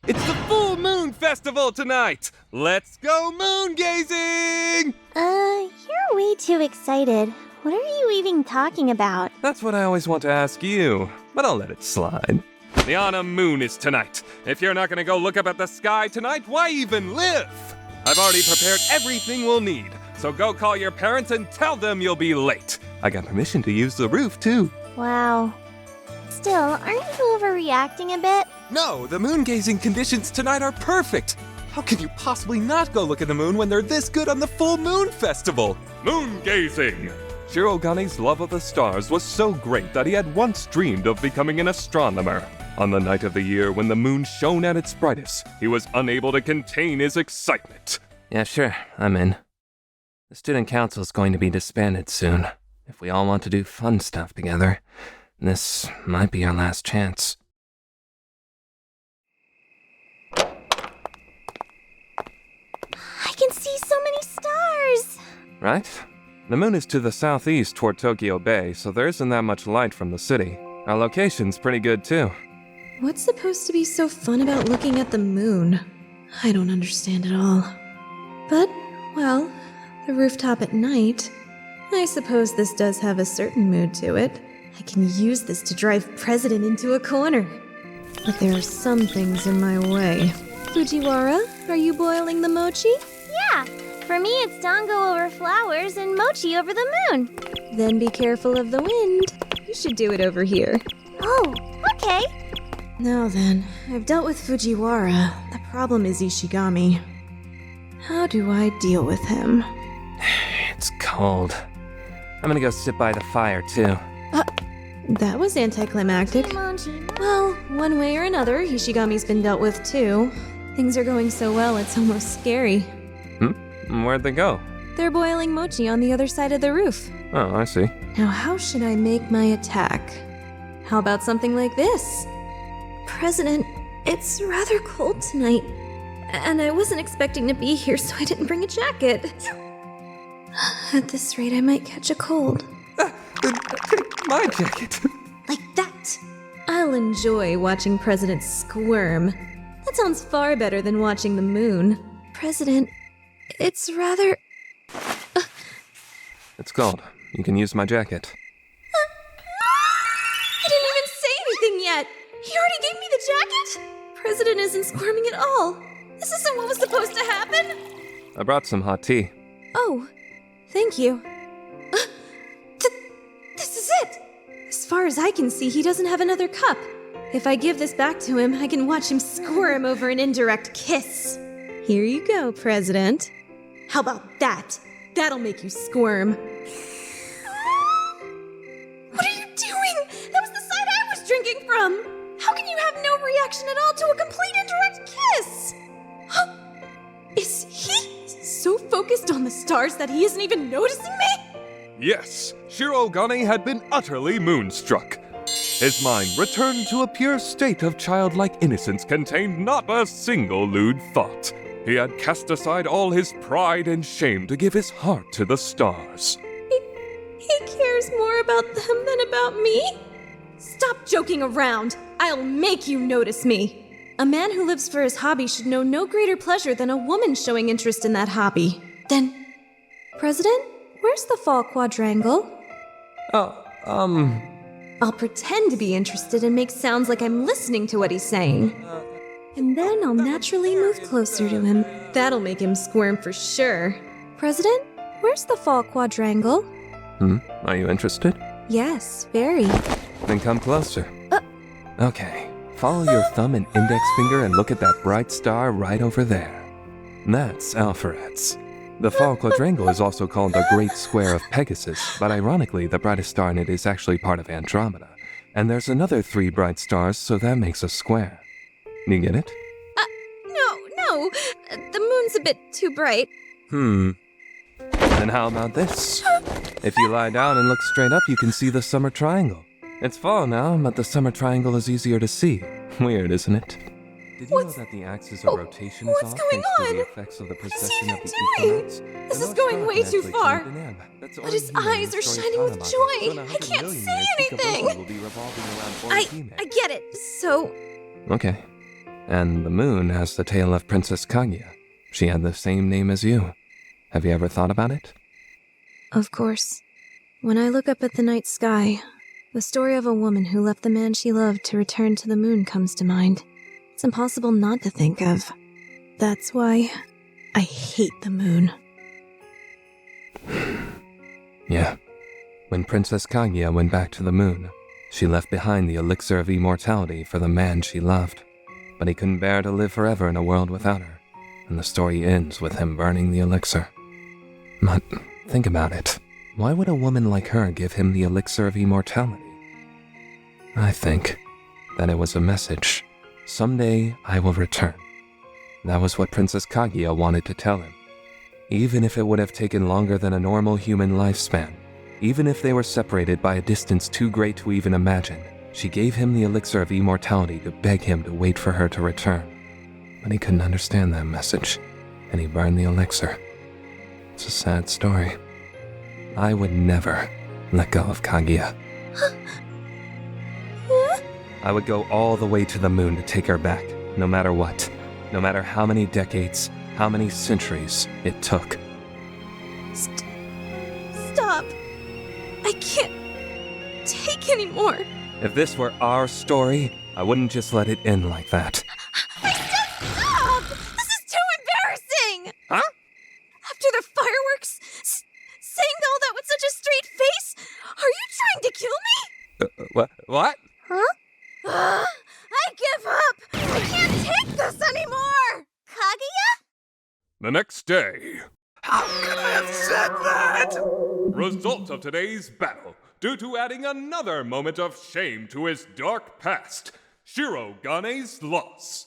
It's the Full Moon Festival tonight! Let's go moon gazing! You're way too excited. What are you even talking about? That's what I always want to ask you, but I'll let it slide. The autumn moon is tonight. If you're not gonna go look up at the sky tonight, why even live? I've already prepared everything we'll need, so go call your parents and tell them you'll be late. I got permission to use the roof, too. Wow. Still, aren't you overreacting a bit? No, the moon gazing conditions tonight are perfect. How can you possibly not go look at the moon when they're this good on the Full Moon Festival? Moon gazing! Shirogane's love of the stars was so great that he had once dreamed of becoming an astronomer. On the night of the year when the moon shone at its brightest, he was unable to contain his excitement. Yeah, sure, I'm in. The student council's going to be disbanded soon. If we all want to do fun stuff together, this might be our last chance. I can see so many stars! Right? The moon is to the southeast toward Tokyo Bay, so there isn't that much light from the city. Our location's pretty good, too. What's supposed to be so fun about looking at the moon? I don't understand at all. But, well, the rooftop at night. I suppose this does have a certain mood to it. I can use this to drive President into a corner. But there are some things in my way. Fujiwara, are you boiling the mochi? Yeah, for me it's dango over flowers and mochi over the moon. Then be careful of the wind. You should do it over here. Oh, okay. Now then, I've dealt with Fujiwara. The problem is Ishigami. How do I deal with him? It's cold. I'm gonna go sit by the fire, too. That was anticlimactic. Well, one way or another, Ishigami's been dealt with too. Things are going so well, it's almost scary. Where'd they go? They're boiling mochi on the other side of the roof. Oh, I see. Now how should I make my attack? How about something like this? President, it's rather cold tonight. And I wasn't expecting to be here, so I didn't bring a jacket. At this rate, I might catch a cold. My jacket. Like that. I'll enjoy watching President squirm. That sounds far better than watching the moon. President, it's rather... It's cold. You can use my jacket. I didn't even say anything yet. He already gave me the jacket? President isn't squirming at all. This isn't what was supposed to happen. I brought some hot tea. Oh, thank you. This is it! As far as I can see, he doesn't have another cup. If I give this back to him, I can watch him squirm over an indirect kiss. Here you go, President. How about that? That'll make you squirm. What are you doing? That was the side I was drinking from! How can you have no reaction at all to a complete indirect kiss? Is he so focused on the stars that he isn't even noticing me? Yes, Shirogane had been utterly moonstruck. His mind returned to a pure state of childlike innocence contained not a single lewd thought. He had cast aside all his pride and shame to give his heart to the stars. He cares more about them than about me? Stop joking around! I'll make you notice me! A man who lives for his hobby should know no greater pleasure than a woman showing interest in that hobby. Then, President, where's the fall quadrangle? I'll pretend to be interested and make sounds like I'm listening to what he's saying. And then I'll naturally move closer to him. That'll make him squirm for sure. President, where's the fall quadrangle? Are you interested? Yes, very. Then come closer. Okay, follow your thumb and index finger and look at that bright star right over there. That's Alpheratz. The fall quadrangle is also called the Great Square of Pegasus, but ironically, the brightest star in it is actually part of Andromeda. And there's another 3 bright stars, so that makes a square. You get it? No. The moon's a bit too bright. Then how about this? If you lie down and look straight up, you can see the summer triangle. It's fall now, but the summer triangle is easier to see. Weird, isn't it? Did you know that the axis of rotation is off thanks to the effects of the precession of the equinox? This is going way too far. But his eyes are shining with joy. I can't see anything. I get it. So... Okay. And the moon has the tale of Princess Kaguya. She had the same name as you. Have you ever thought about it? Of course. When I look up at the night sky, the story of a woman who left the man she loved to return to the moon comes to mind. It's impossible not to think of. That's why I hate the moon. Yeah. When Princess Kaguya went back to the moon, she left behind the elixir of immortality for the man she loved. But he couldn't bear to live forever in a world without her, and the story ends with him burning the elixir. But think about it. Why would a woman like her give him the elixir of immortality? I think that it was a message. Someday I will return. That was what Princess Kaguya wanted to tell him. Even if it would have taken longer than a normal human lifespan, even if they were separated by a distance too great to even imagine, she gave him the elixir of immortality to beg him to wait for her to return. But he couldn't understand that message, and he burned the elixir. It's a sad story. I would never let go of Kaguya. I would go all the way to the moon to take her back, no matter what. No matter how many decades, how many centuries it took. Stop! I can't take anymore. If this were our story, I wouldn't just let it end like that. Stop! This is too embarrassing! Huh? After the fireworks, saying all that with such a straight face? Are you trying to kill me? What? Huh? I give up! I can't take this anymore! Kaguya? The next day. How could I have said that? Result of today's battle. Due to adding another moment of shame to his dark past, Shirogane's loss.